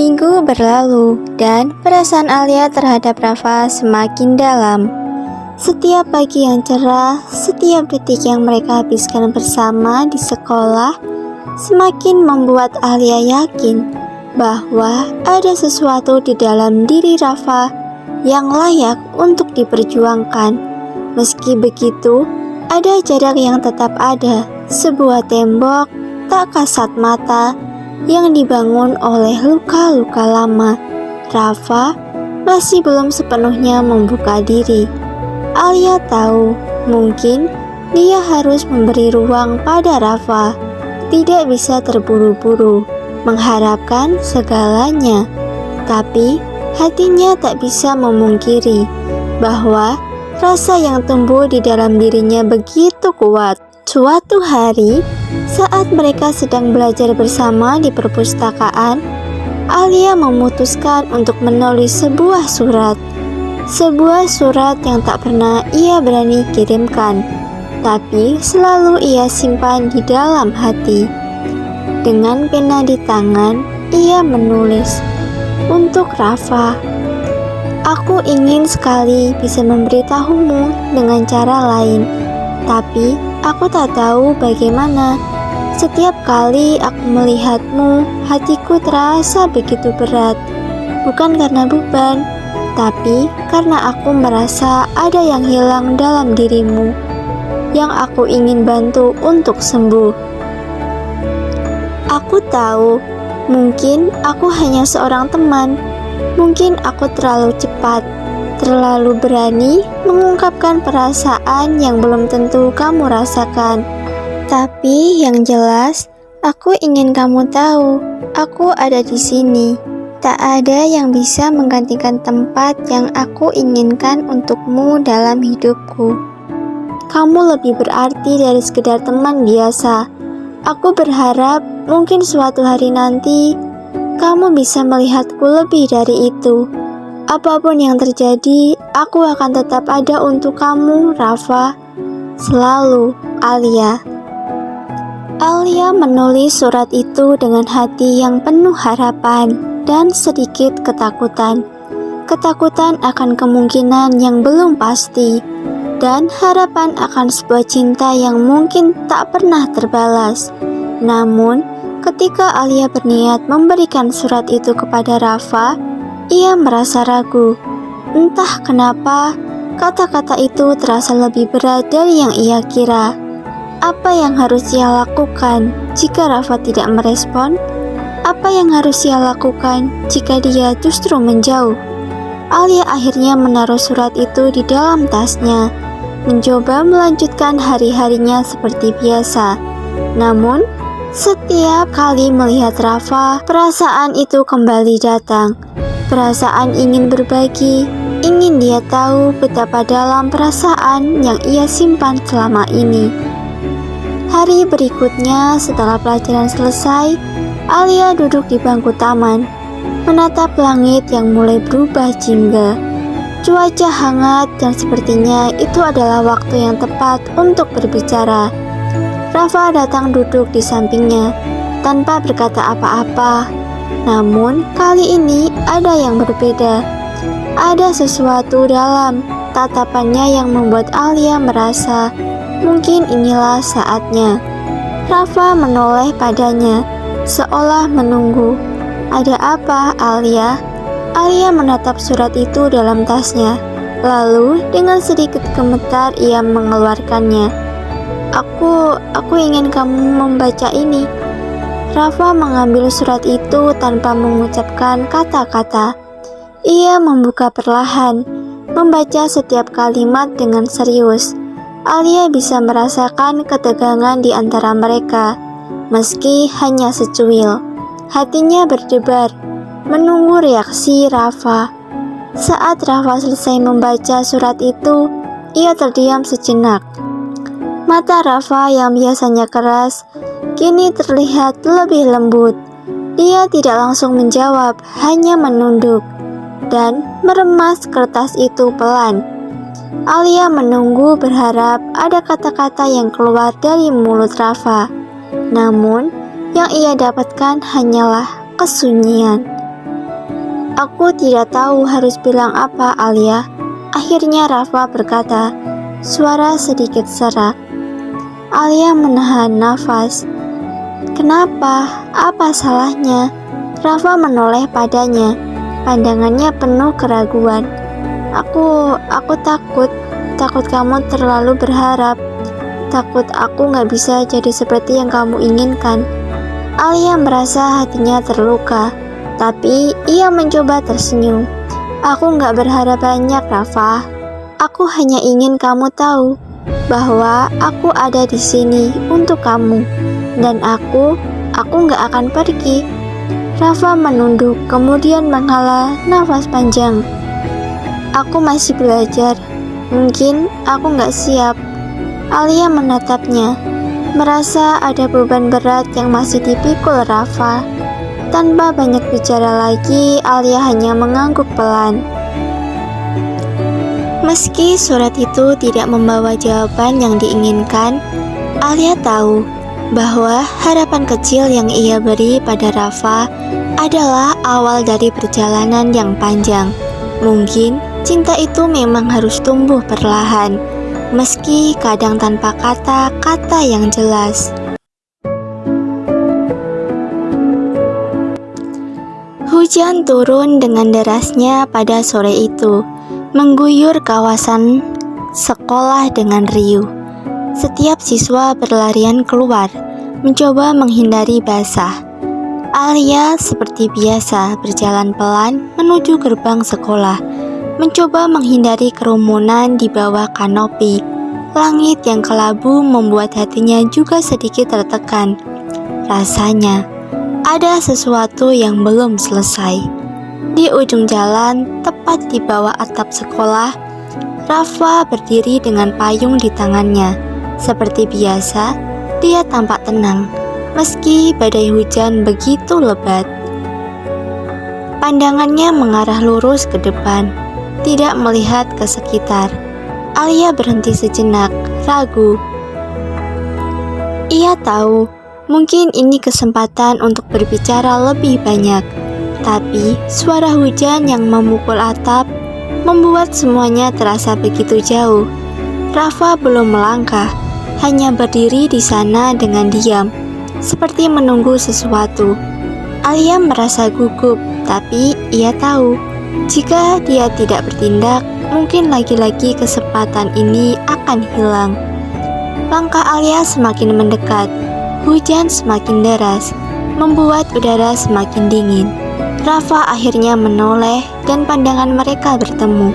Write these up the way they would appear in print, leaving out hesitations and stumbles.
Minggu berlalu dan perasaan Alia terhadap Rafa semakin dalam. Setiap pagi yang cerah, setiap detik yang mereka habiskan bersama di sekolah, semakin membuat Alia yakin bahwa ada sesuatu di dalam diri Rafa yang layak untuk diperjuangkan. Meski begitu, ada jarak yang tetap ada, sebuah tembok tak kasat mata yang dibangun oleh luka-luka lama. Rafa masih belum sepenuhnya membuka diri. Alia tahu, mungkin dia harus memberi ruang pada Rafa. Tidak bisa terburu-buru mengharapkan segalanya. Tapi hatinya tak bisa memungkiri bahwa rasa yang tumbuh di dalam dirinya begitu kuat. Suatu hari, saat mereka sedang belajar bersama di perpustakaan, Alia memutuskan untuk menulis sebuah surat. Sebuah surat yang tak pernah ia berani kirimkan, tapi selalu ia simpan di dalam hati. Dengan pena di tangan, ia menulis, "Untuk Rafa, aku ingin sekali bisa memberitahumu dengan cara lain, tapi aku tak tahu bagaimana. Setiap kali aku melihatmu, hatiku terasa begitu berat. Bukan karena beban, tapi karena aku merasa ada yang hilang dalam dirimu, yang aku ingin bantu untuk sembuh. Aku tahu, mungkin aku hanya seorang teman, mungkin aku terlalu cepat, terlalu berani mengungkapkan perasaan yang belum tentu kamu rasakan. Tapi yang jelas, aku ingin kamu tahu, aku ada di sini. Tak ada yang bisa menggantikan tempat yang aku inginkan untukmu dalam hidupku. Kamu lebih berarti dari sekedar teman biasa. Aku berharap mungkin suatu hari nanti kamu bisa melihatku lebih dari itu. Apapun yang terjadi, aku akan tetap ada untuk kamu, Rafa. Selalu, Alia." Alia menulis surat itu dengan hati yang penuh harapan dan sedikit ketakutan. Ketakutan akan kemungkinan yang belum pasti, dan harapan akan sebuah cinta yang mungkin tak pernah terbalas. Namun, ketika Alia berniat memberikan surat itu kepada Rafa, ia merasa ragu. Entah kenapa, kata-kata itu terasa lebih berat dari yang ia kira. Apa yang harus ia lakukan jika Rafa tidak merespon? Apa yang harus ia lakukan jika dia justru menjauh? Alia akhirnya menaruh surat itu di dalam tasnya, mencoba melanjutkan hari-harinya seperti biasa. Namun, setiap kali melihat Rafa, perasaan itu kembali datang. Perasaan ingin berbagi, ingin dia tahu betapa dalam perasaan yang ia simpan selama ini. Hari berikutnya setelah pelajaran selesai, Alia duduk di bangku taman, menatap langit yang mulai berubah jingga. Cuaca hangat dan sepertinya itu adalah waktu yang tepat untuk berbicara. Rafa datang duduk di sampingnya, tanpa berkata apa-apa. Namun kali ini ada yang berbeda. Ada sesuatu dalam tatapannya yang membuat Alia merasa mungkin inilah saatnya. Rafa menoleh padanya, seolah menunggu. "Ada apa, Alia?" Alia menatap surat itu dalam tasnya. Lalu dengan sedikit gemetar ia mengeluarkannya. Aku ingin kamu membaca ini." Rafa mengambil surat itu tanpa mengucapkan kata-kata. Ia membuka perlahan, membaca setiap kalimat dengan serius. Alia bisa merasakan ketegangan di antara mereka, meski hanya secuil. Hatinya berdebar, menunggu reaksi Rafa. Saat Rafa selesai membaca surat itu, ia terdiam sejenak. Mata Rafa yang biasanya keras, kini terlihat lebih lembut. Ia tidak langsung menjawab, hanya menunduk dan meremas kertas itu pelan. Alia menunggu berharap ada kata-kata yang keluar dari mulut Rafa. Namun, yang ia dapatkan hanyalah kesunyian. Aku tidak tahu harus bilang apa, Alia. Akhirnya Rafa berkata, suara sedikit serak. Alia menahan nafas. Kenapa? Apa salahnya? Rafa menoleh padanya. Pandangannya penuh keraguan. Aku takut kamu terlalu berharap. Takut aku gak bisa jadi seperti yang kamu inginkan. Alia merasa hatinya terluka, tapi ia mencoba tersenyum. Aku gak berharap banyak, Rafa. Aku hanya ingin kamu tahu bahwa aku ada di sini untuk kamu, dan aku gak akan pergi. Rafa menunduk, kemudian menghela nafas panjang. Aku masih belajar. Mungkin aku gak siap. Alia menatapnya, merasa ada beban berat yang masih dipikul Rafa. Tanpa banyak bicara lagi, Alia hanya mengangguk pelan. Meski surat itu tidak membawa jawaban yang diinginkan, Alia tahu bahwa harapan kecil yang ia beri pada Rafa adalah awal dari perjalanan yang panjang. Mungkin cinta itu memang harus tumbuh perlahan, meski kadang tanpa kata-kata yang jelas. Hujan turun dengan derasnya pada sore itu, mengguyur kawasan sekolah dengan riuh. Setiap siswa berlarian keluar, mencoba menghindari basah. Alia seperti biasa berjalan pelan menuju gerbang sekolah, mencoba menghindari kerumunan di bawah kanopi. Langit yang kelabu membuat hatinya juga sedikit tertekan. Rasanya ada sesuatu yang belum selesai. Di ujung jalan, tepat di bawah atap sekolah, Rafa berdiri dengan payung di tangannya. Seperti biasa, dia tampak tenang, meski badai hujan begitu lebat. Pandangannya mengarah lurus ke depan, tidak melihat ke sekitar. Alia berhenti sejenak, ragu. Ia tahu, mungkin ini kesempatan untuk berbicara lebih banyak. Tapi suara hujan yang memukul atap membuat semuanya terasa begitu jauh. Rafa belum melangkah, hanya berdiri di sana dengan diam, seperti menunggu sesuatu. Alia merasa gugup, tapi ia tahu, jika dia tidak bertindak, mungkin lagi-lagi kesempatan ini akan hilang. Langkah Alia semakin mendekat, hujan semakin deras, membuat udara semakin dingin. Rafa akhirnya menoleh dan pandangan mereka bertemu.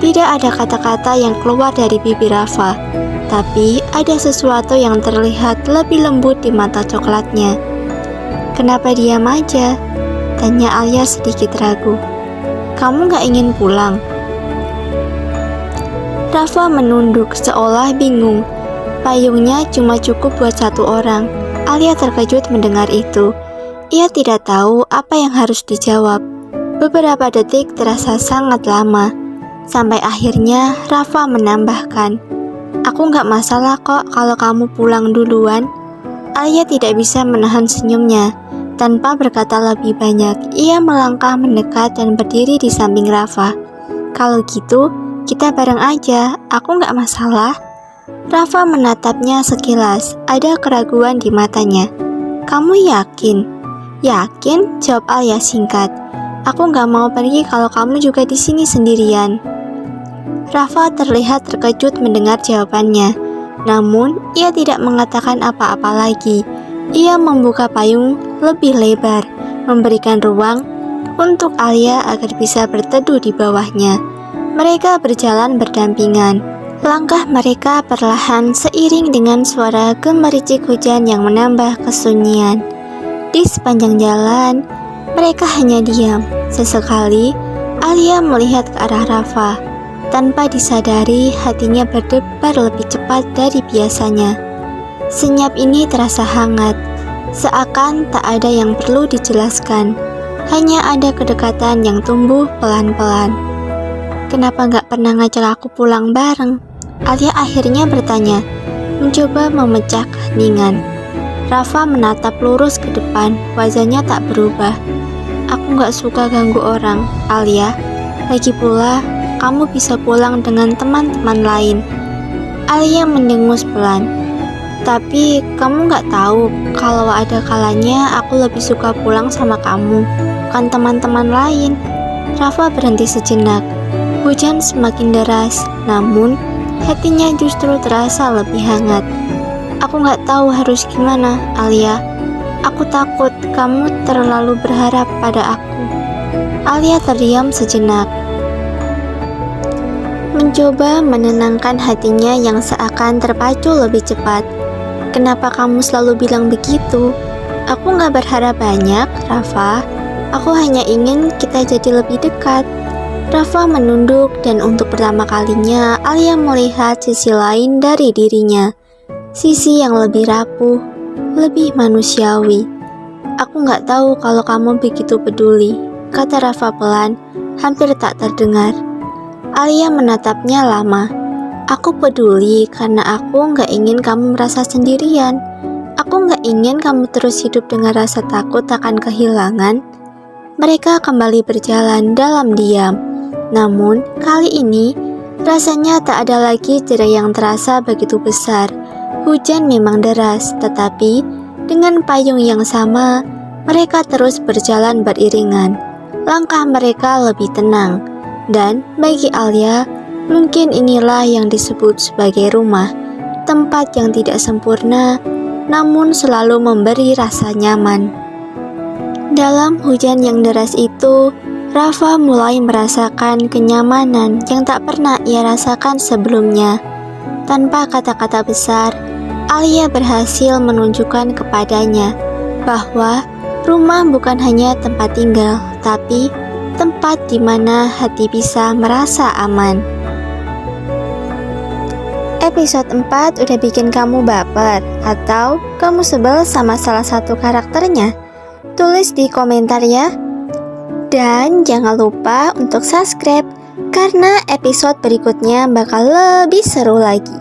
Tidak ada kata-kata yang keluar dari bibir Rafa, tapi ada sesuatu yang terlihat lebih lembut di mata coklatnya. Kenapa diam aja? Tanya Alia sedikit ragu. Kamu gak ingin pulang? Rafa menunduk seolah bingung. Payungnya cuma cukup buat satu orang. Alia terkejut mendengar itu. Ia tidak tahu apa yang harus dijawab. Beberapa detik terasa sangat lama. Sampai akhirnya Rafa menambahkan, aku gak masalah kok kalau kamu pulang duluan. Alia tidak bisa menahan senyumnya. Tanpa berkata lebih banyak, ia melangkah mendekat dan berdiri di samping Rafa. Kalau gitu, kita bareng aja, aku gak masalah. Rafa menatapnya sekilas, ada keraguan di matanya. Kamu yakin? Yakin? Jawab Alia singkat. Aku gak mau pergi kalau kamu juga di sini sendirian. Rafa terlihat terkejut mendengar jawabannya. Namun, ia tidak mengatakan apa-apa lagi. Ia membuka payung lebih lebar, memberikan ruang untuk Alia agar bisa berteduh di bawahnya. Mereka berjalan berdampingan. Langkah mereka perlahan seiring dengan suara gemericik hujan yang menambah kesunyian. Di sepanjang jalan, mereka hanya diam. Sesekali, Alia melihat ke arah Rafa. Tanpa disadari, hatinya berdebar lebih cepat dari biasanya. Senyap ini terasa hangat, seakan tak ada yang perlu dijelaskan. Hanya ada kedekatan yang tumbuh pelan-pelan. Kenapa gak pernah ngajak aku pulang bareng? Alia akhirnya bertanya, mencoba memecah keheningan. Rafa menatap lurus ke depan, wajahnya tak berubah. aku gak suka ganggu orang, Alia. Lagi pula, kamu bisa pulang dengan teman-teman lain. Alia mendengus pelan. Tapi kamu gak tahu kalau ada kalanya aku lebih suka pulang sama kamu, bukan teman-teman lain. Rafa berhenti sejenak. Hujan semakin deras, namun hatinya justru terasa lebih hangat. Aku gak tahu harus gimana, Alia. Aku takut kamu terlalu berharap pada aku. Alia terdiam sejenak, mencoba menenangkan hatinya yang seakan terpacu lebih cepat. Kenapa kamu selalu bilang begitu? Aku gak berharap banyak, Rafa. Aku hanya ingin kita jadi lebih dekat. Rafa menunduk dan untuk pertama kalinya Alia melihat sisi lain dari dirinya. Sisi yang lebih rapuh, lebih manusiawi. Aku gak tahu kalau kamu begitu peduli, kata Rafa pelan, hampir tak terdengar. Alia menatapnya lama. Aku peduli karena aku gak ingin kamu merasa sendirian. Aku gak ingin kamu terus hidup dengan rasa takut akan kehilangan. Mereka kembali berjalan dalam diam. Namun, kali ini, rasanya tak ada lagi jarak yang terasa begitu besar. Hujan memang deras, tetapi dengan payung yang sama, mereka terus berjalan beriringan. Langkah mereka lebih tenang. Dan bagi Alia, mungkin inilah yang disebut sebagai rumah, tempat yang tidak sempurna, namun selalu memberi rasa nyaman. Dalam hujan yang deras itu, Rafa mulai merasakan kenyamanan yang tak pernah ia rasakan sebelumnya. Tanpa kata-kata besar, Alia berhasil menunjukkan kepadanya bahwa rumah bukan hanya tempat tinggal, tapi tempat di mana hati bisa merasa aman. Episode 4 udah bikin kamu baper atau kamu sebel sama salah satu karakternya? Tulis di komentar ya. Dan jangan lupa untuk subscribe karena episode berikutnya bakal lebih seru lagi.